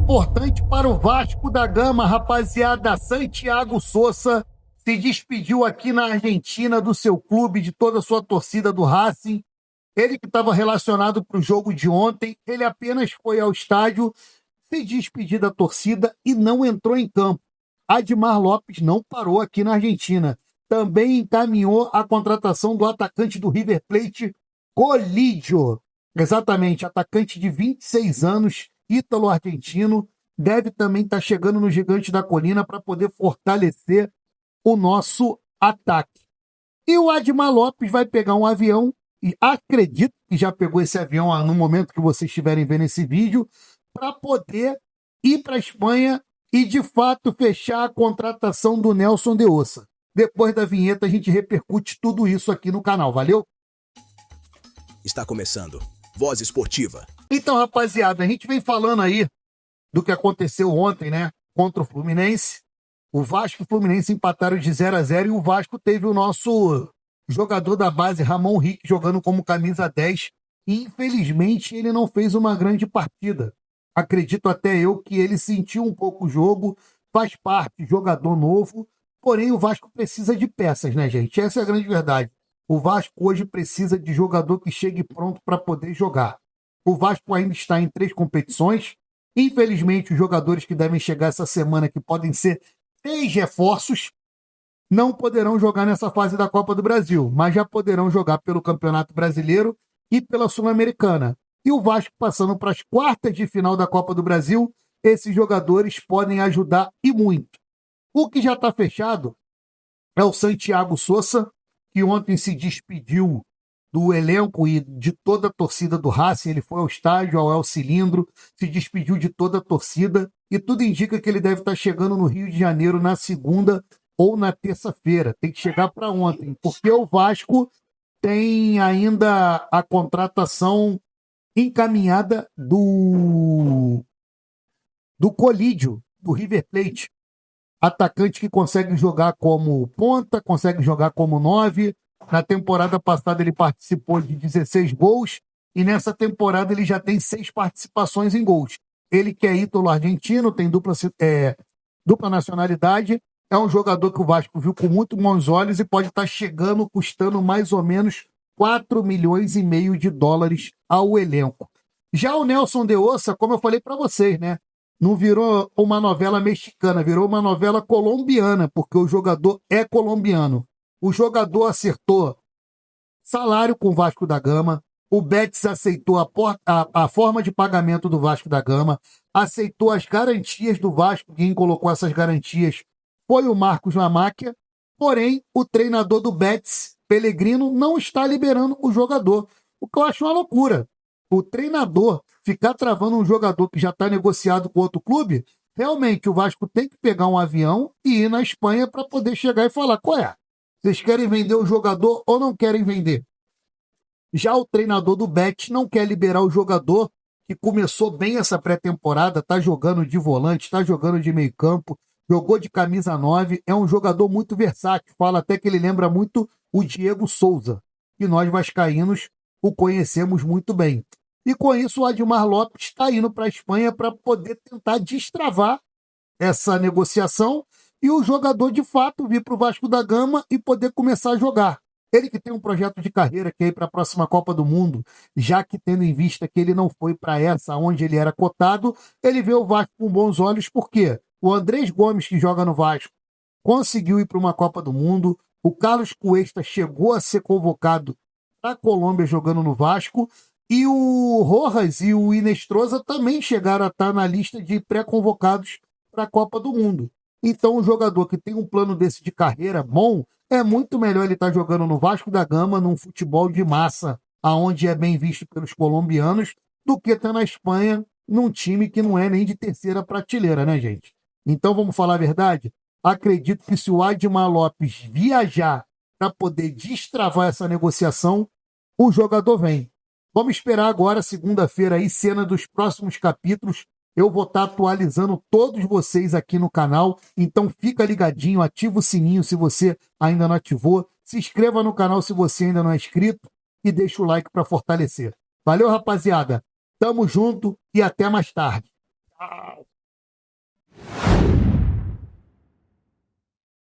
importante para o Vasco da Gama, rapaziada. Santiago Sousa se despediu aqui na Argentina do seu clube, de toda a sua torcida do Racing. Ele que estava relacionado para o jogo de ontem, ele apenas foi ao estádio, se despedir da torcida e não entrou em campo. Admar Lopes não parou aqui na Argentina. Também encaminhou a contratação do atacante do River Plate, Colidio. Exatamente, atacante de 26 anos, ítalo-argentino, deve também estar chegando no Gigante da Colina para poder fortalecer o nosso ataque. E o Admar Lopes vai pegar um avião, e acredito que já pegou esse avião no momento que vocês estiverem vendo esse vídeo, para poder ir para a Espanha e, de fato, fechar a contratação do Nelson de Ossa. Depois da vinheta, a gente repercute tudo isso aqui no canal, valeu? Está começando Voz Esportiva. Então, rapaziada, a gente vem falando aí do que aconteceu ontem, né? Contra o Fluminense. O Vasco e o Fluminense empataram de 0-0 e o Vasco teve o nosso jogador da base, Ramon Rick, jogando como camisa 10. E, infelizmente, ele não fez uma grande partida. Acredito até eu que ele sentiu um pouco o jogo, faz parte, jogador novo. Porém, o Vasco precisa de peças, né, gente? Essa é a grande verdade. O Vasco hoje precisa de jogador que chegue pronto para poder jogar. O Vasco ainda está em 3 competições. Infelizmente, os jogadores que devem chegar essa semana, que podem ser 3 reforços, não poderão jogar nessa fase da Copa do Brasil, mas já poderão jogar pelo Campeonato Brasileiro e pela Sul-Americana. E o Vasco passando para as quartas de final da Copa do Brasil, esses jogadores podem ajudar e muito. O que já está fechado é o Santiago Sousa, que ontem se despediu do elenco e de toda a torcida do Racing. Ele foi ao estádio, ao El Cilindro, se despediu de toda a torcida e tudo indica que ele deve estar chegando no Rio de Janeiro na segunda ou na terça-feira. Tem que chegar para ontem, porque o Vasco tem ainda a contratação encaminhada do Colidio, do River Plate. Atacante que consegue jogar como ponta, consegue jogar como 9. Na temporada passada ele participou de 16 gols e nessa temporada ele já tem 6 participações em gols. Ele que é ítalo-argentino, tem dupla nacionalidade, é um jogador que o Vasco viu com muito bons olhos e pode estar chegando, custando mais ou menos 4,5 milhões de dólares ao elenco. Já o Nelson de Ossa, como eu falei para vocês, né? Não virou uma novela mexicana, virou uma novela colombiana, porque o jogador é colombiano. O jogador acertou salário com o Vasco da Gama, o Betis aceitou a forma de pagamento do Vasco da Gama, aceitou as garantias do Vasco, quem colocou essas garantias foi o Marcos Lamáquia, porém o treinador do Betis, Pellegrino, não está liberando o jogador, o que eu acho uma loucura. O treinador ficar travando um jogador que já está negociado com outro clube, realmente o Vasco tem que pegar um avião e ir na Espanha para poder chegar e falar, qual é? Vocês querem vender o jogador ou não querem vender? Já o treinador do Betis não quer liberar o jogador que começou bem essa pré-temporada, está jogando de volante, está jogando de meio campo, jogou de camisa 9, é um jogador muito versátil, fala até que ele lembra muito o Diego Souza, que nós vascaínos o conhecemos muito bem. E com isso o Admar Lopes está indo para a Espanha para poder tentar destravar essa negociação e o jogador de fato vir para o Vasco da Gama e poder começar a jogar. Ele que tem um projeto de carreira que é ir para a próxima Copa do Mundo, já que tendo em vista que ele não foi para essa onde ele era cotado, ele vê o Vasco com bons olhos, porque o Andrés Gomes, que joga no Vasco, conseguiu ir para uma Copa do Mundo, o Carlos Cuesta chegou a ser convocado para a Colômbia jogando no Vasco, e o Rojas e o Inestrosa também chegaram a estar na lista de pré-convocados para a Copa do Mundo. Então, um jogador que tem um plano desse de carreira bom, é muito melhor ele estar jogando no Vasco da Gama, num futebol de massa, aonde é bem visto pelos colombianos, do que estar na Espanha, num time que não é nem de terceira prateleira, né, gente? Então, vamos falar a verdade? Acredito que se o Admar Lopes viajar para poder destravar essa negociação, o jogador vem. Vamos esperar agora, segunda-feira, aí, cena dos próximos capítulos. Eu vou estar atualizando todos vocês aqui no canal. Então fica ligadinho, ativa o sininho se você ainda não ativou. Se inscreva no canal se você ainda não é inscrito. E deixa o like para fortalecer. Valeu, rapaziada. Tamo junto e até mais tarde. Tchau.